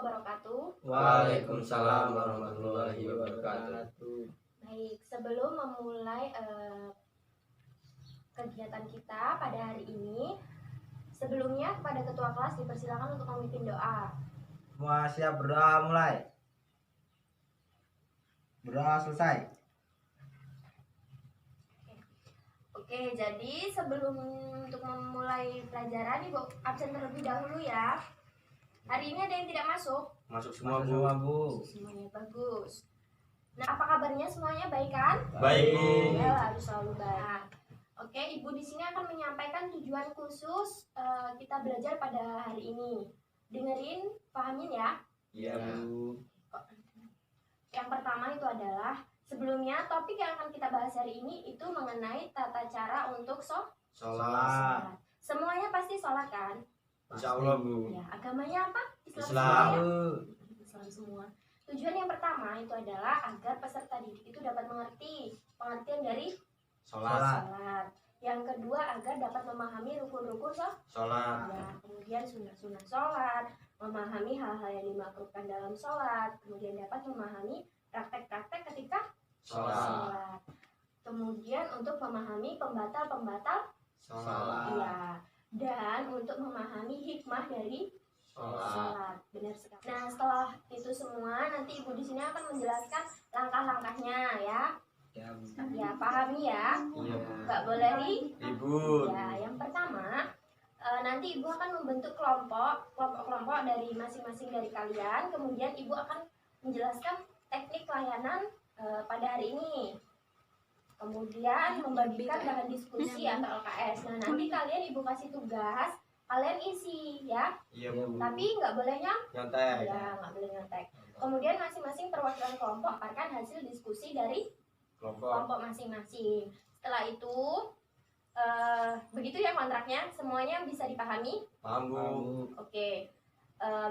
wabarakatuh. Waalaikumsalam warahmatullahi wabarakatuh. Baik, sebelum memulai kegiatan kita pada hari ini, sebelumnya kepada ketua kelas dipersilakan untuk memimpin doa. Semua siap berdoa, mulai. Berdoa selesai. Oke, jadi sebelum untuk memulai pelajaran, Ibu absen terlebih dahulu ya. Hari ini ada yang tidak masuk? Masuk semua, Bu. Semua, Bu. Semuanya bagus. Nah, apa kabarnya semuanya, baik kan? Baik, Bu. Ya, harus selalu baik. Oke, Ibu di sini akan menyampaikan tujuan khusus kita belajar pada hari ini. Dengerin, pahamin ya. Iya, Bu. Yang pertama itu adalah, sebelumnya topik yang akan kita bahas hari ini itu mengenai tata cara untuk Sholat. Semuanya pasti sholat kan? Insya Allah, Bu. Ya, agamanya apa? Islam. Ya? Islam semua. Tujuan yang pertama itu adalah agar peserta didik itu dapat mengerti pengertian dari Sholat. sholat. Yang kedua, agar dapat memahami rukun-rukun Sholat. ya, kemudian sunnah-sunnah sholat, memahami hal-hal yang dimakruhkan dalam sholat, kemudian dapat memahami praktek-praktek ketika sholat. Kemudian untuk memahami pembatal-pembatal Sholat. ya, dan untuk memahami hikmah dari Sholat. sholat. Benar sekali. Nah, setelah itu semua, nanti Ibu di sini akan menjelaskan langkah-langkahnya ya. Ya, Bu. Ya, pahami ya. Iya, Bu. Nggak boleh Ribut. ya. Yang pertama, nanti Ibu akan membentuk kelompok-kelompok dari masing-masing dari kalian. Kemudian Ibu akan menjelaskan teknik layanan pada hari ini. Kemudian membagikan bahan diskusi atau LKS. Nah, nanti kalian Ibu kasih tugas, kalian isi ya. Iya, Bu. Tapi nggak boleh Nyantai. ya, nggak boleh nyontek. Kemudian masing-masing perwakilan kelompok paparkan hasil diskusi dari Kelompok. kelompok masing-masing. Setelah itu, begitu ya kontraknya, semuanya bisa dipahami. Paham, Bu. Oke,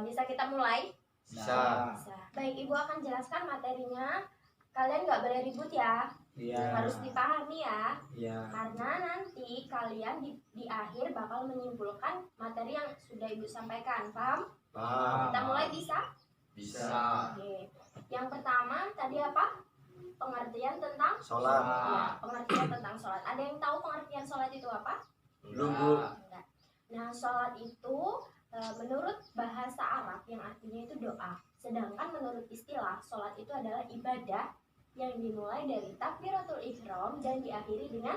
bisa kita mulai? Bisa. Bisa. Baik, Ibu akan jelaskan materinya. Kalian nggak boleh ribut ya, Iya. harus dipahami ya. Iya. Karena nanti kalian di akhir bakal menyimpulkan materi yang sudah Ibu sampaikan. Paham? Paham. Kita mulai bisa? Bisa. Oke. Yang pertama tadi apa? Pengertian tentang Sholat. ya, pengertian tentang sholat. Ada yang tahu pengertian sholat itu apa? Belum, Bu. Enggak. Nah, sholat itu menurut bahasa Arab yang artinya itu doa. Sedangkan menurut istilah, sholat itu adalah ibadah yang dimulai dari takbiratul ihram dan diakhiri dengan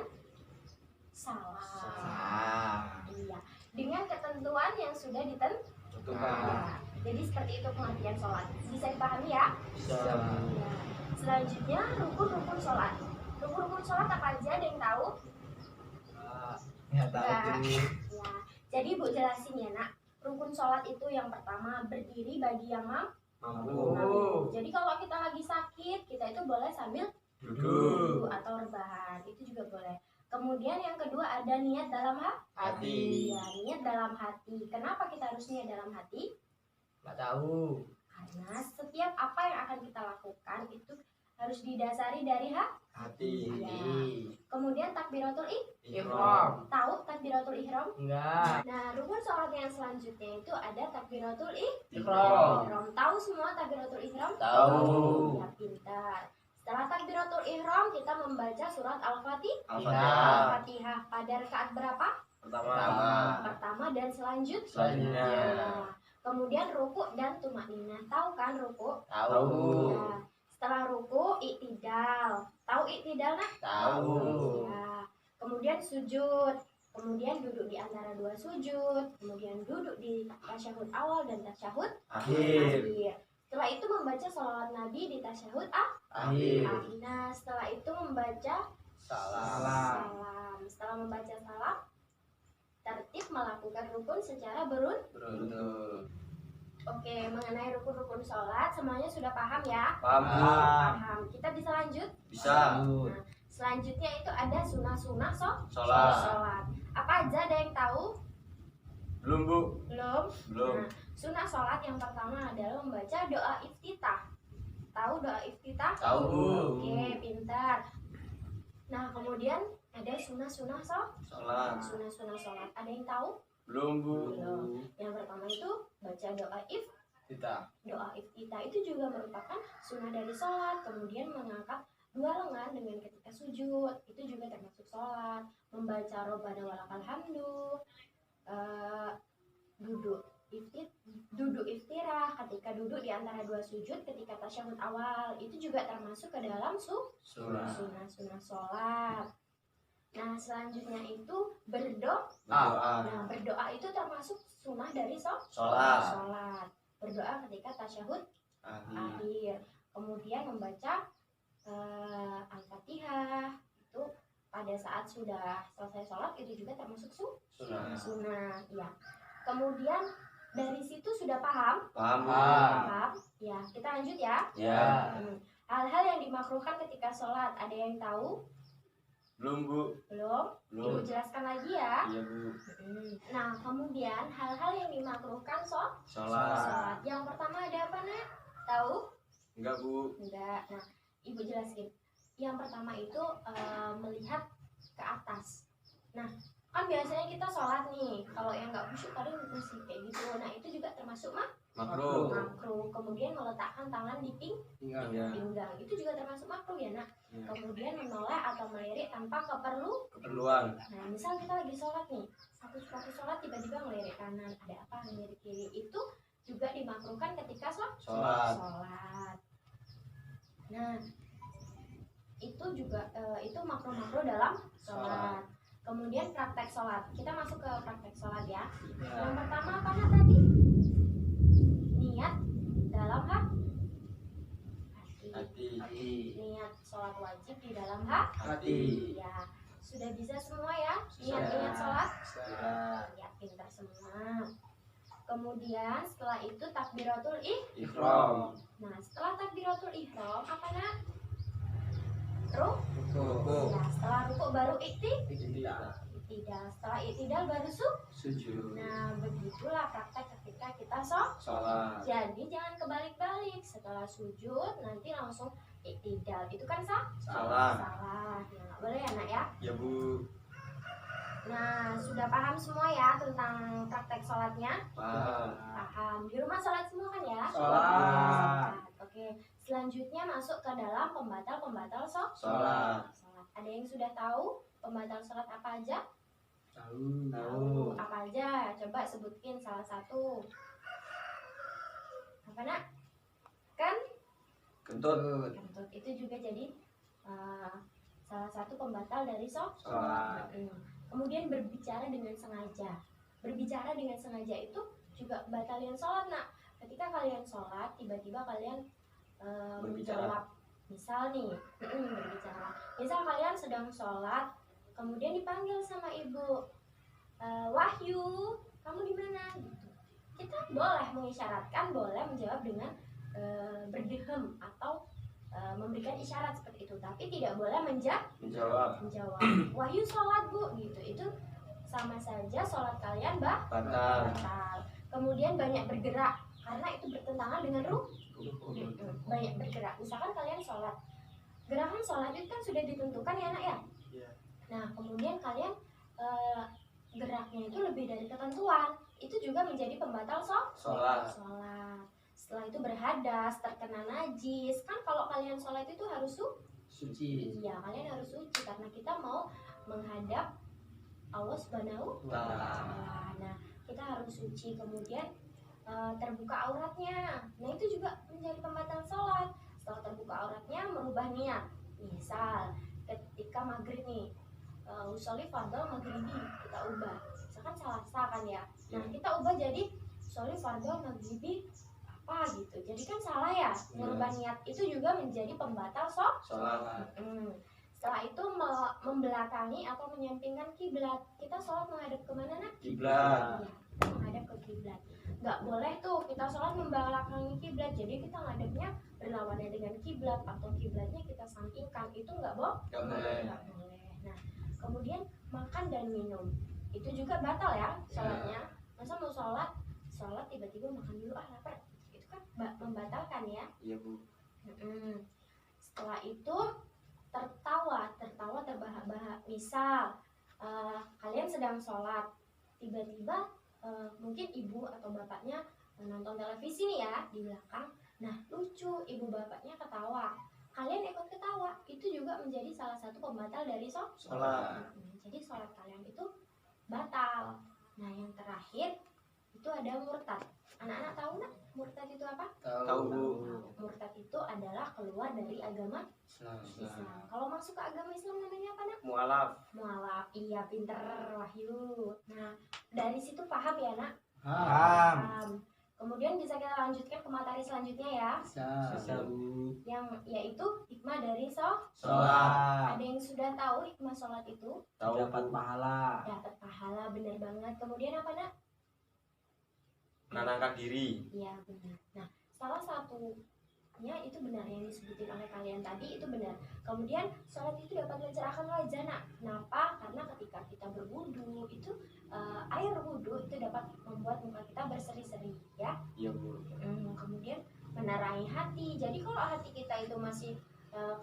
salam. Iya, dengan ketentuan yang sudah ditentukan. Ya. Jadi seperti itu pengertian sholat. Bisa dipahami ya? Bisa. Ya. Selanjutnya rukun-rukun sholat. Rukun-rukun sholat apa aja? Ada yang tahu? Ya, tahu, Enggak. Bu. Ya. Jadi Bu jelasin ya nak. Rukun sholat itu yang pertama berdiri bagi yang Mampu. mampu. Jadi kalau kita lagi sakit, kita itu boleh sambil Duduk. atau rebahan. Itu juga boleh. Kemudian yang kedua ada niat dalam Hati. Ya, niat dalam hati. Kenapa kita harus niat dalam hati? Nggak tahu. Karena setiap apa yang akan kita lakukan itu harus didasari dari Hati. Ya. Kemudian takbiratul Ihram. tahu takbiratul ihram? Enggak. Nah, rukun sholat yang selanjutnya itu ada takbiratul Ihram. ihram. Tahu semua takbiratul ihram? Tahu. Ya, pintar. Setelah takbiratul ihram kita membaca surat Al-Fatihah. Al-Fatihah. Pada rakaat berapa? Pertama. Pertama dan selanjutnya. Selanjutnya. Nah, kemudian ruku dan tumakninah. Tahu kan ruku? Tahu. Nah, setelah ruku i'tidal. Tahu i'tidal nak? Tahu. Ya. Kemudian sujud. Kemudian duduk di antara dua sujud. Kemudian duduk di tasyahud awal dan tasyahud Akhir. akhir. Setelah itu membaca sholawat Nabi di tasyahud Akhir. Nah, setelah itu membaca Salam. salam. Setelah membaca salam, tertib melakukan rukun secara Beruntung. Oke, mengenai rukun-rukun sholat semuanya sudah paham ya? Paham, Bu. Paham. Kita bisa lanjut. Bisa. Nah, selanjutnya itu ada sunnah-sunnah Sholat. sholat. Apa aja, ada yang tahu? Belum, Bu. Belum? Belum. Nah, sunnah sholat yang pertama adalah membaca doa iftitah. Tahu doa iftitah? Tahu, Bu. Oke, pintar. Nah, kemudian ada sunnah-sunnah Sholat. sunnah-sunnah sholat. Ada yang tahu? Belum, Bu. Belum. Yang pertama itu baca doa Doa iftitah itu juga merupakan sunnah dari sholat. Kemudian mengangkat dua lengan dengan ketika sujud itu juga termasuk sholat. Membaca Robbana walakal hamdu, duduk iftirah ketika duduk di antara dua sujud ketika tasyahud awal itu juga termasuk ke dalam Sunnah. sunnah sholat. Nah selanjutnya itu berdoa. Berdoa. Nah berdoa itu termasuk sunnah dari Sholat. Berdoa ketika tasyahud Akhir. akhir. Kemudian membaca Al-Fatihah itu pada saat sudah selesai sholat itu juga termasuk Sunnah. sunnah. Ya. Kemudian dari situ sudah paham? Paham. Paham? Ya, kita lanjut ya. Ya. Hal-hal yang dimakruhkan ketika sholat, ada yang tahu? Belum Bu. Belum? Ibu jelaskan lagi ya. Iya Bu. Nah, kemudian hal-hal yang dimakruhkan Sholat. sholat. Yang pertama ada apa, Nak? Tahu? Enggak Bu. Enggak. Nah, Ibu jelasin. Yang pertama itu melihat ke atas. Nah, kan biasanya kita sholat nih. Kalau yang nggak khusyuk tadi masih kayak gitu. Nah, itu juga termasuk Makruh. makruh. Kemudian meletakkan tangan di Iya. pinggang. Itu juga termasuk makruh ya, Nak. Iya. Kemudian menoleh atau melirik tanpa Keperluan. Nah, misal kita lagi sholat nih. Satu sholat tiba-tiba ngelirik kanan. Ada apa ngelirik kiri. Itu juga dimakruhkan ketika Sholat. Nah, itu juga itu makruh-makruh dalam sholat. Kemudian praktek sholat. Kita masuk ke praktek sholat ya. Yang pertama apa Nak tadi? Niat dalam hati. Niat sholat wajib di dalam Hati. ya. Sudah bisa semua ya? Niat sholat? Ya, pintar semua. Kemudian setelah itu takbiratul Ihram. Nah, setelah takbiratul ihram apa Nak? Ruku. Ya, setelah ruku baru iktidal. Tidak. Setelah iktidal baru Sujud. Nah, begitulah praktek ketika kita Sholat. Jadi jangan kebalik-balik. Setelah sujud nanti langsung iktidal. Itu kan Salah. salah. Ya, nggak boleh ya, Nak ya. Ya Bu. Nah, sudah paham semua ya tentang praktek sholatnya? Paham. Paham. Di rumah sholat semua kan ya? Sholat. Oke. Selanjutnya masuk ke dalam pembatal Sholat. Ada yang sudah tahu pembatal sholat apa aja? Tahu. Apa aja? Coba sebutkin salah satu. Apa Nak? Kentut. Kentut itu juga jadi salah satu pembatal dari Sholat. Kemudian berbicara dengan sengaja. Berbicara dengan sengaja itu juga batalin sholat Nak. Ketika kalian sholat, tiba-tiba kalian Berbicara. menjawab. Misal nih, berbicara. Misal kalian sedang sholat, kemudian dipanggil sama ibu, Wahyu, kamu di mana? Gitu. Kita boleh mengisyaratkan, boleh menjawab dengan berdehem atau memberikan isyarat seperti itu, tapi tidak boleh Menjawab. menjawab. Wahyu sholat Bu, gitu. Itu sama saja sholat kalian Batal. batal. Kemudian banyak bergerak karena itu bertentangan dengan banyak bergerak. Misalkan kalian sholat, gerakan sholat itu kan sudah ditentukan ya Nak ya. Iya. Nah kemudian kalian geraknya itu lebih dari ketentuan, itu juga menjadi pembatal Sholat. Setelah itu berhadas, terkena najis. Kan kalau kalian sholat itu harus Suci. iya, kalian harus suci karena kita mau menghadap Allah Subhanahu wa Ta'ala. Ta'ala. Nah, kita harus suci. Kemudian terbuka auratnya. Nah, itu juga menjadi pembatal sholat. Setelah terbuka auratnya, merubah niat. Misal, ketika maghrib nih, usolli fardhu maghribi, kita ubah. Misalkan Selasa kan ya. Nah, kita ubah jadi usolli fardhu maghribi apa gitu. Jadi kan salah ya. Merubah niat itu juga menjadi pembatal Sholat. Setelah itu membelakangi atau menyampingkan kiblat. Kita sholat menghadap kemana Nak? Kiblat. Iya, menghadap ke kiblat. Nggak boleh tuh kita sholat membelakangi kiblat. Jadi kita ngadepnya berlawanan dengan kiblat atau kiblatnya kita sampingkan. Itu nggak Nggak boleh. Nggak boleh. Nah, kemudian makan dan minum itu juga batal ya sholatnya. Masa mau sholat tiba-tiba makan dulu lapar. Itu kan membatalkan ya. Iya Bu. Setelah itu tertawa terbahak-bahak. Misal kalian sedang sholat, tiba-tiba mungkin ibu atau bapaknya nonton televisi nih ya di belakang. Nah, lucu, ibu bapaknya ketawa. Kalian ikut ketawa, itu juga menjadi salah satu pembatal dari Sholat. Jadi sholat kalian itu batal. Nah, yang terakhir itu ada murtad. Anak-anak tahu nggak murtad itu apa? Tahu, Bu. Murtad itu adalah keluar dari agama Islam. Kalau masuk ke agama Islam namanya apa nak? Mualaf. Mualaf. Iya, pinter Wahyu. Nah, dari situ paham ya nak? Paham. Kemudian bisa kita lanjutkan ke materi selanjutnya ya, Bisa Bu. yang yaitu hikmah dari sholat. Sholat. Ada yang sudah tahu hikmah sholat itu? Tahu, Dapat pahala. Dapat pahala, benar banget. Kemudian apa nak? menenangkan diri. Iya benar. Nah, salah satunya itu benar yang disebutin oleh kalian tadi itu benar. Kemudian sholat itu dapat mencerahkan wajah nak. Kenapa? Karena ketika kita berwudu itu air wudu itu dapat membuat muka kita berseri-seri ya. Iya, Bu. Kemudian menerangi hati. Jadi kalau hati kita itu masih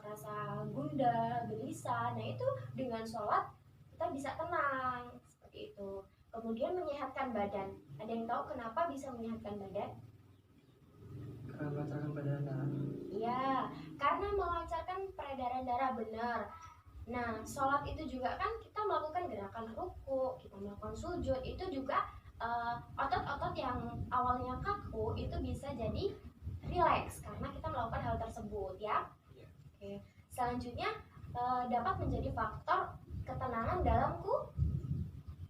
kerasa gundah, gelisah, nah itu dengan sholat kita bisa tenang seperti itu. Kemudian menyehatkan badan. Ada yang tahu kenapa bisa menyehatkan badan? Karena melancarkan peredaran darah. Iya, karena melancarkan peredaran darah, benar. Nah, sholat itu juga kan kita melakukan gerakan ruku, kita melakukan sujud, itu juga otot-otot yang awalnya kaku itu bisa jadi rileks karena kita melakukan hal tersebut ya. Iya. Oke. Selanjutnya dapat menjadi faktor ketenangan dalam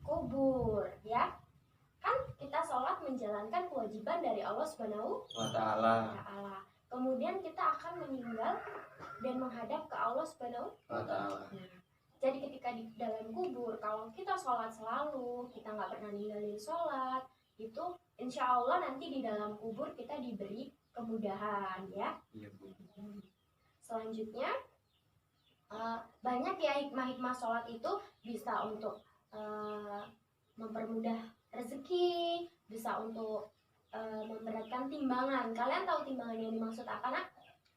kubur ya. Kan kita sholat menjalankan kewajiban dari Allah Subhanahu Wa ta'ala. Ta'ala. Kemudian kita akan meninggal dan menghadap ke Allah Subhanahu Wa ta'ala. Nah, jadi ketika di dalam kubur, kalau kita sholat selalu, kita nggak pernah ninggalin sholat, itu insya Allah nanti di dalam kubur kita diberi kemudahan ya. Iya, Bu. Selanjutnya banyak ya hikmah-hikmah sholat itu bisa untuk mempermudah rezeki, bisa untuk memberatkan timbangan. Kalian tahu timbangan yang dimaksud apa nak?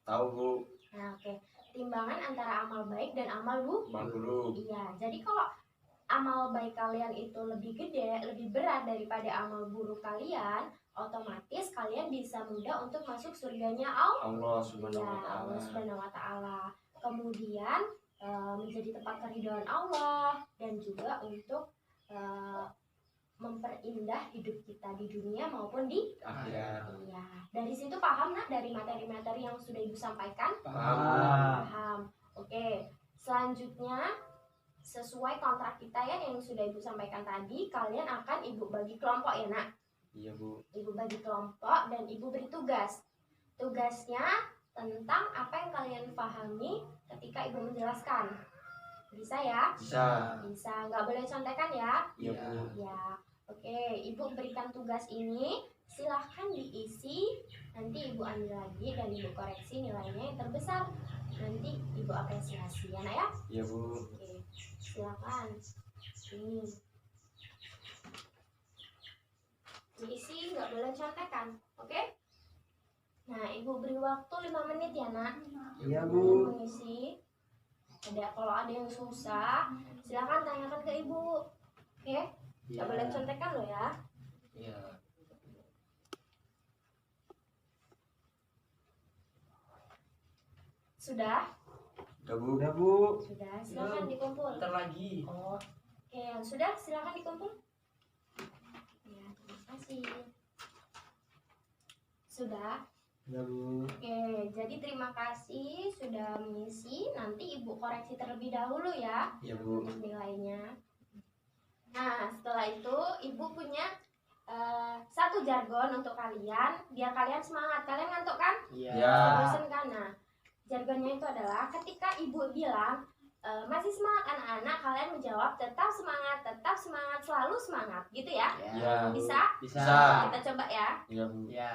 Tahu, Bu. Nah, oke. Timbangan antara amal baik dan amal Buruk. Iya, jadi kalau amal baik kalian itu lebih gede, lebih berat daripada amal buruk kalian, otomatis kalian bisa mudah untuk masuk surganya Allah Subhanahu wa Allah ta'ala. Subhanahu wa ta'ala. Kemudian menjadi tempat keridhaan Allah dan juga untuk memperindah hidup kita di dunia maupun di Akhirat. iya. Dari situ paham nak dari materi-materi yang sudah Ibu sampaikan? Paham. Paham. Oke. Selanjutnya sesuai kontrak kita ya yang sudah Ibu sampaikan tadi, kalian akan Ibu bagi kelompok ya nak. Iya, Bu. Ibu bagi kelompok dan Ibu beri tugas. Tugasnya tentang apa yang kalian pahami ketika Ibu menjelaskan. Bisa ya? Bisa. Bisa. Nggak boleh contekan ya? Iya, Bu. Ya. Oke. Ibu berikan tugas ini. Silahkan diisi. Nanti Ibu ambil lagi dan Ibu koreksi nilainya yang terbesar. Nanti Ibu apresiasi ya nak ya? Iya, Bu. Oke. Silakan. Ini. Diisi, nggak boleh contekan. Oke? Nah, Ibu beri waktu 5 menit ya nak. Iya Ibu Bu. mengisi. Kalau ada yang susah, silakan tanyakan ke Ibu. Oke? Nggak boleh contekan loh ya. Iya. Sudah? Udah, Bu. Udah Bu. Sudah. Silakan dikumpul. Bentar lagi. Oh. Oke, yang sudah silakan dikumpul. Ya, terima kasih. Sudah? Udah Bu. Oke, jadi terima kasih sudah mengisi. Nanti Ibu koreksi terlebih dahulu ya Iya, Bu. untuk nilainya. Nah, setelah itu Ibu punya satu jargon untuk kalian, biar kalian semangat. Kalian ngantuk kan? Iya. Bosan kan? Nah, jargonnya itu adalah ketika Ibu bilang masih semangat anak-anak, kalian menjawab tetap semangat, selalu semangat, gitu ya? Iya. Bisa? Bisa. Kita coba ya. Iya, Bu. Iya.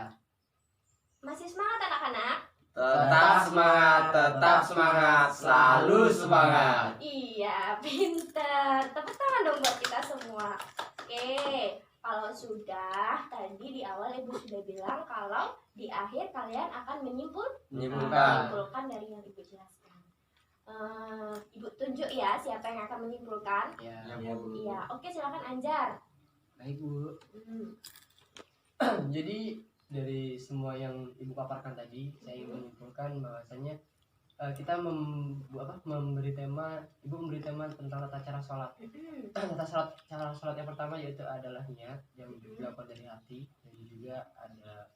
Masih semangat anak-anak? Tetap semangat, selalu semangat. Iya, pinter. Tepuk tangan dong buat kita semua. Oke, kalau sudah, tadi di awal Ibu sudah bilang kalau di akhir kalian akan menyimpulkan dari yang Ibu jelaskan. Ibu tunjuk ya siapa yang akan menyimpulkan. Iya. Iya, Bu. Iya, oke silakan Anjar. Baik Bu. Hmm. Jadi dari semua yang ibu paparkan tadi, saya ingin menyimpulkan bahwasanya kita memberi tema, ibu memberi tema tentang tata cara sholat. Cara sholat yang pertama yaitu adalah niat yang dilakukan dari hati, dan juga ada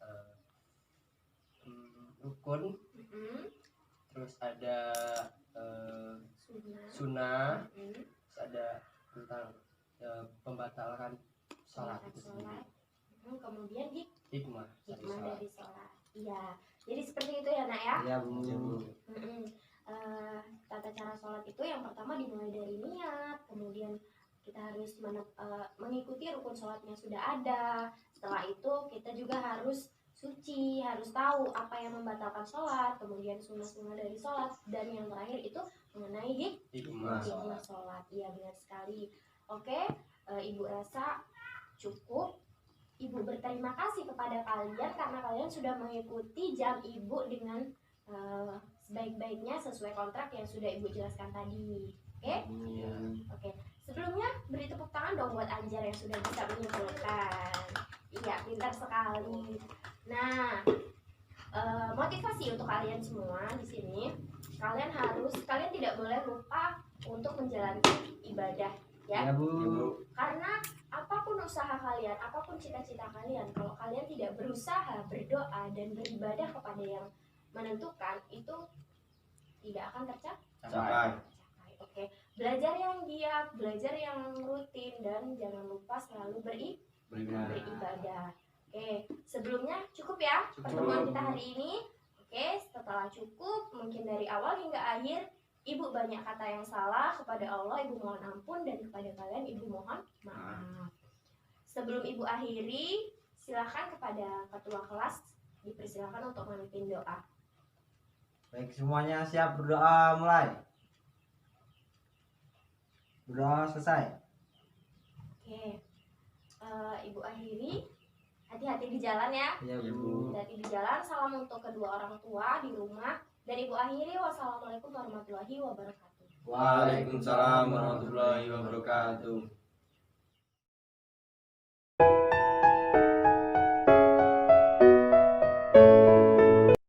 rukun, terus ada sunnah, terus ada tentang pembatalkan sholat itu sendiri. Kemudian Hikmah dari sholat. Iya, jadi seperti itu ya nak ya. Iya Bu. Tata cara sholat itu yang pertama dimulai dari niat, kemudian kita harus mengikuti rukun sholatnya sudah ada. Setelah itu kita juga harus suci, harus tahu apa yang membatalkan sholat, kemudian sunnah-sunnah dari sholat, dan yang terakhir itu mengenai hikmah hikmah sholat. Iya benar sekali. Oke, Ibu rasa cukup. Ibu berterima kasih kepada kalian karena kalian sudah mengikuti jam Ibu dengan sebaik-baiknya sesuai kontrak yang sudah Ibu jelaskan tadi. Oke? Iya. Oke. Sebelumnya beri tepuk tangan dong buat Anjar yang sudah bisa menyimpulkan. Iya, pintar sekali. Nah, motivasi untuk kalian semua di sini, kalian tidak boleh lupa untuk menjalankan ibadah, ya. Iya Bu. Karena apapun usaha kalian, apapun cita-cita kalian, kalau kalian tidak berusaha, berdoa, dan beribadah kepada yang menentukan, itu tidak akan Capai. Oke, belajar yang giat, belajar yang rutin, dan jangan lupa selalu beribadah. Oke, sebelumnya cukup ya pertemuan kita hari ini. Oke, setelah cukup, mungkin dari awal hingga akhir Ibu banyak kata yang salah kepada Allah, Ibu mohon ampun, dan kepada kalian Ibu mohon maaf. Sebelum Ibu akhiri, silakan kepada ketua kelas dipersilakan untuk memimpin doa. Baik, semuanya siap berdoa, mulai. Berdoa selesai. Oke, Ibu akhiri. Hati-hati di jalan ya. Iya Bu. Hati-hati di jalan. Salam untuk kedua orang tua di rumah. Dan Ibu akhiri, wassalamualaikum warahmatullahi wabarakatuh. Waalaikumsalam warahmatullahi wabarakatuh.